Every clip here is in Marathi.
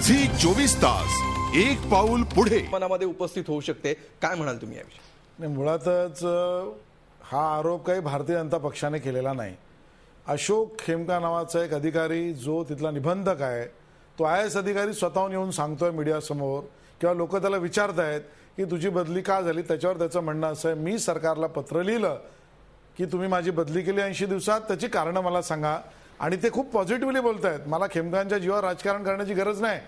झी 24 तास एक पाऊल पुढे मनामध्ये उपस्थित होऊ शकते. काय म्हणाल तुम्ही याविषयी? नाही, मुळातच हा आरोप काही भारतीय जनता पक्षाने केलेला नाही. अशोक खेमका नावाचा एक अधिकारी जो तिथला निबंधक आहे, तो IAS अधिकारी स्वतःहून येऊन सांगतोय मीडियासमोर किंवा लोक त्याला विचारतायत की तुझी बदली का झाली. त्याच्यावर त्याचं म्हणणं असं आहे, मी सरकारला पत्र लिहिलं की तुम्ही माझी बदली केली 80 दिवसात, त्याची कारणं मला सांगा. आणि ते खूप पॉझिटिव्हली बोलतायत. मला खेमकांच्या जीवावर राजकारण करण्याची गरज नाही,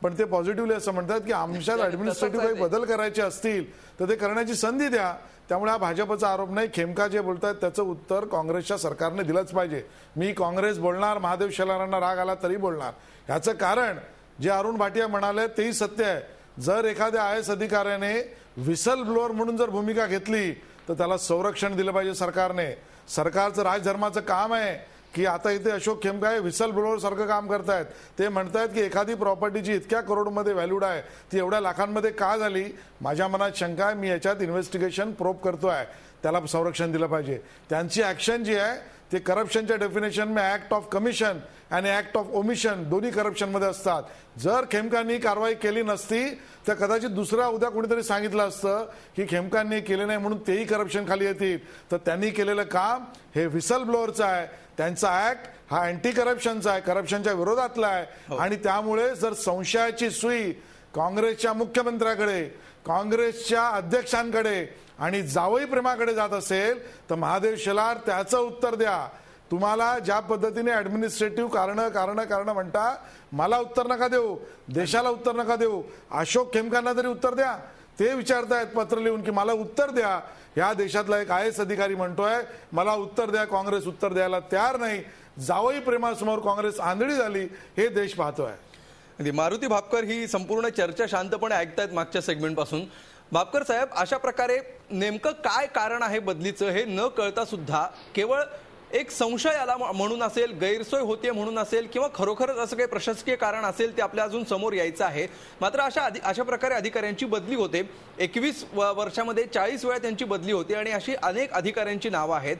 पण ते पॉझिटिव्हली असं म्हणतात की आमच्यात ऍडमिनिस्ट्रेटिव्ह काही बदल करायचे असतील तर ते करण्याची संधी द्या. त्यामुळे हा भाजपचा आरोप नाही. खेमका जे बोलतात त्याचं उत्तर काँग्रेसच्या सरकारने दिलंच पाहिजे. मी काँग्रेस बोलणार, महादेव शेलारांना राग आला तरी बोलणार. ह्याचं कारण जे अरुण भाटिया म्हणाले तेही सत्य आहे. जर एखाद्या IAS अधिकाऱ्याने व्हिसल ब्लोअर म्हणून जर भूमिका घेतली तर त्याला संरक्षण दिलं पाहिजे सरकारने. सरकारचं राजधर्माचं काम आहे की आता इथे अशोक खेमका हे व्हिसल ब्लोअर सारखं काम करतायत. ते म्हणतायत की एखादी प्रॉपर्टी जी इतक्या करोडमध्ये व्हॅल्यूड आहे ती एवढ्या लाखांमध्ये का झाली. माझ्या मनात शंका आहे, मी याच्यात इन्व्हेस्टिगेशन प्रोब करतोय, त्याला संरक्षण दिलं पाहिजे. त्यांची ऍक्शन जी आहे ते करप्शनच्या डेफिनेशन में ऍक्ट ऑफ कमिशन आणि ऍक्ट ऑफ ओमिशन दोन्ही करप्शनमध्ये असतात. जर खेमकांनी कारवाई केली नसती तर कदाचित दुसऱ्या उद्या कोणीतरी सांगितलं असतं की खेमकांनी केले नाही म्हणून तेही करप्शन खाली येतील. तर त्यांनी केलेलं काम हे व्हिसल ब्लोअरचं आहे. त्यांचा ऍक्ट हा अँटी करप्शनचा आहे, करप्शनच्या विरोधातला आहे. आणि त्यामुळे जर संशयाची सुई काँग्रेसच्या मुख्यमंत्र्याकडे, काँग्रेसच्या अध्यक्षांकडे आणि जावई प्रेमाकडे जात असेल तर महादेव शेलार त्याचं उत्तर द्या. तुम्हाला ज्या पद्धतीने ऍडमिनिस्ट्रेटिव्ह कारण म्हणता, मला उत्तर नका देऊ, देशाला उत्तर नका देऊ, अशोक खेमकांना तरी उत्तर द्या. ते विचारतायत पत्र लिहून की मला उत्तर द्या. या देशातला एक IAS अधिकारी म्हणतोय मला उत्तर द्या. काँग्रेस उत्तर द्यायला तयार नाही. जावई प्रेमासमोर काँग्रेस आंधळी झाली हे देश पाहतोय. मारुती भापकर ही संपूर्ण चर्चा शांतपणे ऐकतायत मागच्या सेगमेंट पासून. भापकर साहेब, अशा प्रकारे नेमकं काय कारण आहे बदलीचं हे न कळता सुद्धा केवळ एक संशय आला म्हणून असेल, गैरसोय होते म्हणून असेल, किंवा खरोखरच असं काही प्रशासकीय कारण असेल ते आपल्या अजून समोर यायचं आहे. मात्र अशा प्रकारे अधिकाऱ्यांची बदली होते. 21 वर्षामध्ये 40 वेळा त्यांची बदली होते आणि अशी अनेक अधिकाऱ्यांची नावं आहेत.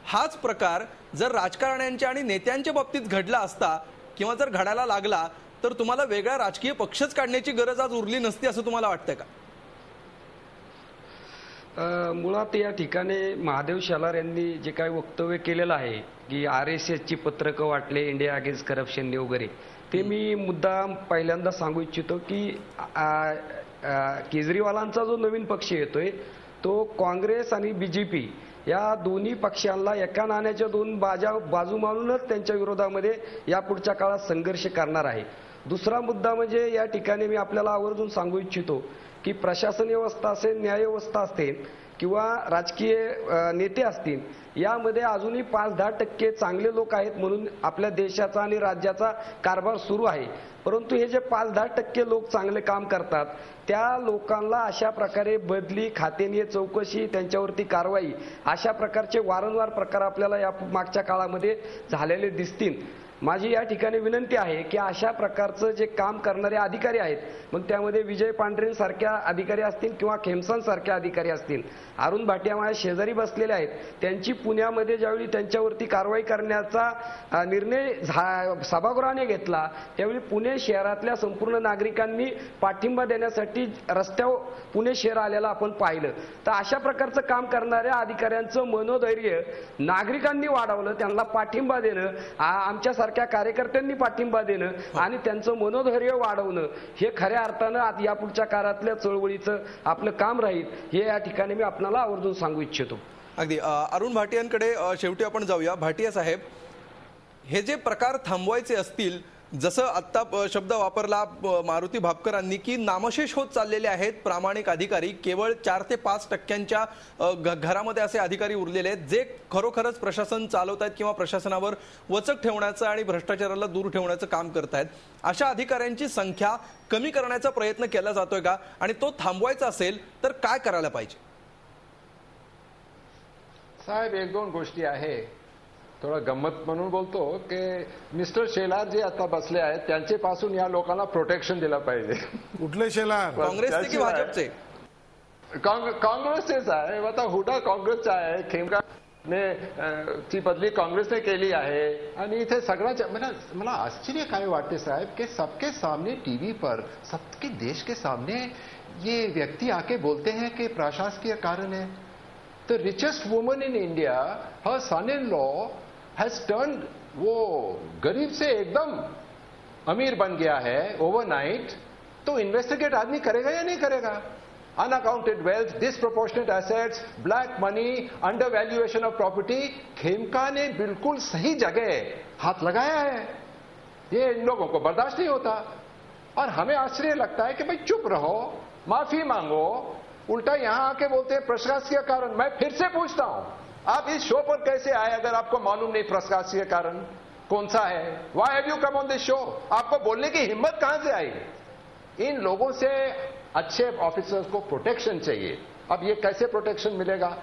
हाच प्रकार जर राजकारण्यांच्या आणि नेत्यांच्या बाबतीत घडला असता किंवा जर घडायला लागला तर तुम्हाला वेगळा राजकीय पक्षच काढण्याची गरज आज उरली नसती असं तुम्हाला वाटतं का? मुळात या ठिकाणी महादेव शेलार यांनी जे काही वक्तव्य केलेलं आहे की RSSची पत्रकं वाटले, इंडिया अगेन्स्ट करप्शन वगैरे, ते मी मुद्दा पहिल्यांदा सांगू इच्छितो की केजरीवालांचा जो नवीन पक्ष येतोय तो काँग्रेस आणि BJP या दोन्ही पक्षांना एका नाण्याच्या दोन बाजू मानूनच त्यांच्या विरोधामध्ये या पुढच्या काळात संघर्ष करणार आहे. दुसरा मुद्दा म्हणजे या ठिकाणी मी आपल्याला आवर्जून सांगू इच्छितो की प्रशासन व्यवस्था असेल, न्याय व्यवस्था असेल किंवा राजकीय नेते असतील, यामध्ये अजूनही 5-10% चांगले लोक आहेत म्हणून आपल्या देशाचा आणि राज्याचा कारभार सुरू आहे. परंतु हे जे 5-10% लोक चांगले काम करतात त्या लोकांना अशा प्रकारे बदली, खातेनीय चौकशी, त्यांच्यावरती कारवाई, अशा प्रकारचे वारंवार प्रकार आपल्याला या मागच्या काळामध्ये झालेले दिसतील. माझी या ठिकाणी विनंती आहे की अशा प्रकारचं जे काम करणारे अधिकारी आहेत, मग त्यामध्ये विजय पांढरेंसारख्या अधिकारी असतील किंवा खेमसांसारख्या अधिकारी असतील, अरुण भाटिया माझ्या शेजारी बसलेले आहेत, त्यांची पुण्यामध्ये ज्यावेळी त्यांच्यावरती कारवाई करण्याचा निर्णय सभागृहाने घेतला त्यावेळी पुणे शहरातल्या संपूर्ण नागरिकांनी पाठिंबा देण्यासाठी रस्त्यावर पुणे शहर आलेला आपण पाहिलं. तर अशा प्रकारचं काम करणाऱ्या अधिकाऱ्यांचं मनोधैर्य नागरिकांनी वाढवलं, त्यांना पाठिंबा देणं, आमच्या कार्यकर्त्यांनी पाठिंबा देणं आणि त्यांचं मनोधैर्य वाढवणं हे खऱ्या अर्थानं यापुढच्या काळातल्या चळवळीचं आपलं काम राहील हे या ठिकाणी मी आपल्याला आवर्जून सांगू इच्छितो. अगदी अरुण भाटियांकडे शेवटी आपण जाऊया. भाटिया साहेब, हे जे प्रकार थांबवायचे असतील, जसं आत्ता शब्द वापरला मारुती भापकरांनी की नामशेष होत चाललेले आहेत प्रामाणिक अधिकारी, केवळ 4 ते 5% घरामध्ये असे अधिकारी उरलेले आहेत जे खरोखरच प्रशासन चालवत आहेत किंवा प्रशासनावर वचक ठेवण्याचं आणि भ्रष्टाचाराला दूर ठेवण्याचं काम करतायत. अशा अधिकाऱ्यांची संख्या कमी करण्याचा प्रयत्न केला जातोय का, आणि तो थांबवायचा असेल तर काय करायला पाहिजे? साहेब, 1-2 गोष्टी आहे. थोडं गंमत म्हणून बोलतो की मिस्टर शेलार जे आता बसले आहेत त्यांचे पासून या लोकांना प्रोटेक्शन दिलं पाहिजे. कुठले शेलार? काँग्रेसचे की भाजपचे? काँग्रेसचेच आहे. आता हुडा काँग्रेसचा आहे, खेमका ची बदली काँग्रेसने केली आहे आणि इथे सगळ्याच मला आश्चर्य काय वाटते साहब कि सबके सामने टीवी पर सबके देश के सामने ये व्यक्ति आके बोलते हैं कि प्रशासकीय कारण है। The richest woman in India, her son in law has turn, वो गरीब से एकदम अमीर बन गया है ओवरनाइट, तो इन्वेस्टिगेट आदमी करेगा या नहीं करेगा? Unaccounted wealth, disproportionate assets, black money, under valuation of property, Khemka ने बिल्कुल सही जगह हाथ लगाया है। ये इन लोगों को बर्दाश्त नहीं होता और हमें आश्चर्य लगता है कि भाई चुप रहो, माफी मांगो, उल्टा यहां आके बोलते हैं प्रशासकीय कारण। मैं फिर से पूछता हूं, आप इस शो पर कैसे आए अगर आपको मालूम नहीं प्रशासकीय कारण कौन सा है? व्हाई have you come on this show? आपको बोलने की हिम्मत कहां से आई? इन लोगों से अच्छे ऑफिसर्स को प्रोटेक्शन चाहिए। अब ये कैसे प्रोटेक्शन मिलेगा?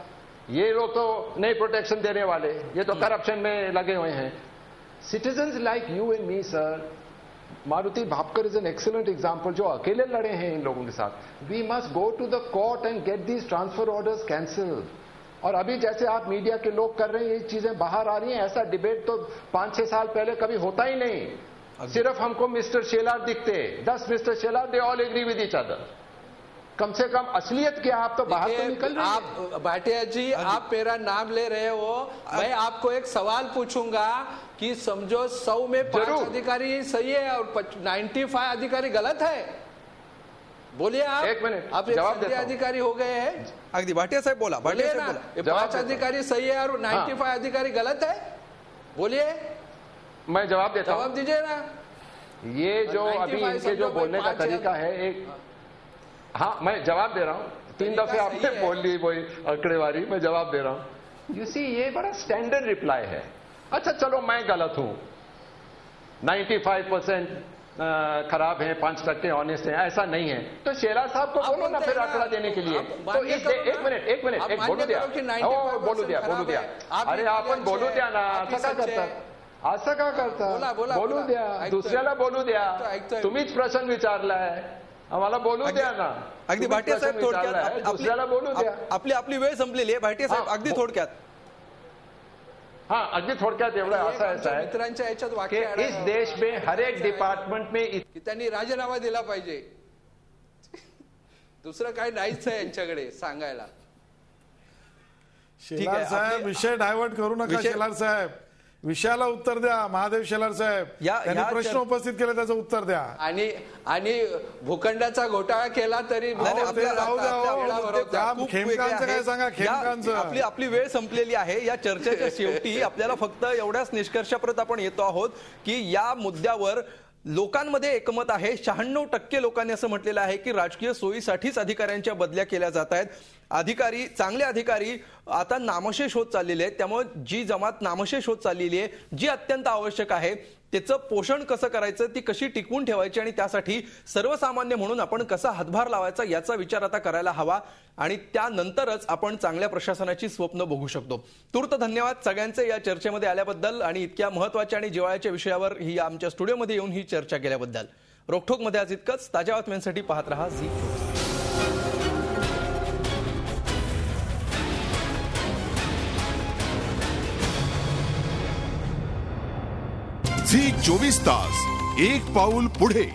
ये लोग तो नहीं प्रोटेक्शन देने वाले, ये तो करप्शन में लगे हुए हैं। Citizens like you and me sir, Maruti Bhapkar is an excellent example, जो अकेले लड़े हैं इन लोगों के साथ। We must go to the court and get these transfer orders cancelled. और अभी जैसे आप मीडिया के लोग कर रहे हैं, ये चीजें बाहर आ रही हैं, ऐसा डिबेट तो 5-6 साल पहले कभी होता ही नहीं। सिर्फ हमको मिस्टर शेलार दिखते, 10 mister Shelar, they all agree with each other. कम से कम असलियत क्या? आप तो बाहर तो निकल रहे हैं। आप भाटिया जी, आप मेरा नाम ले रहे हो, मैं आपको एक सवाल पूछूंगा कि समझो 100 में 5 अधिकारी सही है और 95 अधिकारी गलत है, बोलिए आप। एक मिनट, आप जवाब देता हूं। अधिकारी हो गए हैं, अगदी भाटिया साहेब बोला, भाटिया साहेब बोला। 5 अधिकारी सही है और 95 अधिकारी गलत है, बोलिए। मैं जवाब देता हूं। जवाब दीजिए ना। ये जो अभी इनके जो बोलने का तरीका है, एक, हाँ मैं जवाब दे रहा हूं। 3 दफे आपने बोल ली वही आंकड़ेवारी, मैं जवाब दे रहा हूं। यू सी, ये बड़ा स्टैंडर्ड रिप्लाई है। अच्छा चलो मैं गलत हूं, 95% खराब है, 5% ऑनेस्ट है, ऐसा नहीं है, तो शेलार साहब को बोलो ना फिर आंकड़ा देने के लिए। तो एक मिनिट एक बोलू द्या, बोलू द्या। अरे आपण बोलू द्या ना, असं का करता बोलू द्या, दुसऱ्याला बोलू द्या। तुम्हीच प्रश्न विचारलाय, आम्हाला बोलू द्या ना। अगदी भाटिया साहेब थोडक्यात, दुसऱ्याला बोलू द्या। आपली वेळ संपलेली आहे भाटिया साहेब, अगदी थोडक्यात। हाँ, अगदी थोडक्यात एवढं असं आहे मित्रांच्या याच्यात कि वाक्य इस देश में हर एक डिपार्टमेंट में की त्यांनी राजीनामा दिला पाहिजे, दुसरं काही नाहीच आहे यांच्याकडे सांगायला। शेलार साहेब, विषय डायव्हर्ट करू नका। शेलार साहेब, विषयाला उत्तर द्या। महादेव शेलार साहेब, त्यांनी प्रश्न उपस्थित केले, त्याचं उत्तर द्या। आणि भूखंडाचा घोटाळा केला तरी खेमकांचं काय सांगा? खेमकांचं आपली वेळ संपलेली आहे। या चर्चेच्या शेवटी आपल्याला फक्त एवढ्याच निष्कर्षापर्यंत आपण येतो आहोत की या मुद्द्यावर लोकांमध्ये एकमत आहे। 96% लोकांनी असं म्हटलेलं आहे की राजकीय सोयीसाठीच अधिकाऱ्यांच्या बदल्या केल्या जात आहेत। अधिकारी, चांगले अधिकारी आता नामशेष होत चाललेले आहेत। त्यामुळे जी जमात नामशेष होत चाललेली आहे, जी अत्यंत आवश्यक आहे, त्याचं पोषण कसं करायचं, ती कशी टिकवून ठेवायची आणि त्यासाठी सर्वसामान्य म्हणून आपण कसा हातभार लावायचा याचा विचार आता करायला हवा आणि त्यानंतरच आपण चांगल्या प्रशासनाची स्वप्न बघू शकतो। तूर्त धन्यवाद सगळ्यांचे या चर्चेमध्ये आल्याबद्दल आणि इतक्या महत्त्वाच्या आणि जिव्हाळ्याच्या विषयावर ही आमच्या स्टुडिओमध्ये येऊन ही चर्चा केल्याबद्दल। रोखोकमध्ये आज इतकंच। ताज्या बातम्यांसाठी पाहत रहा झी। झी 24 तास, एक पाऊल पुढे।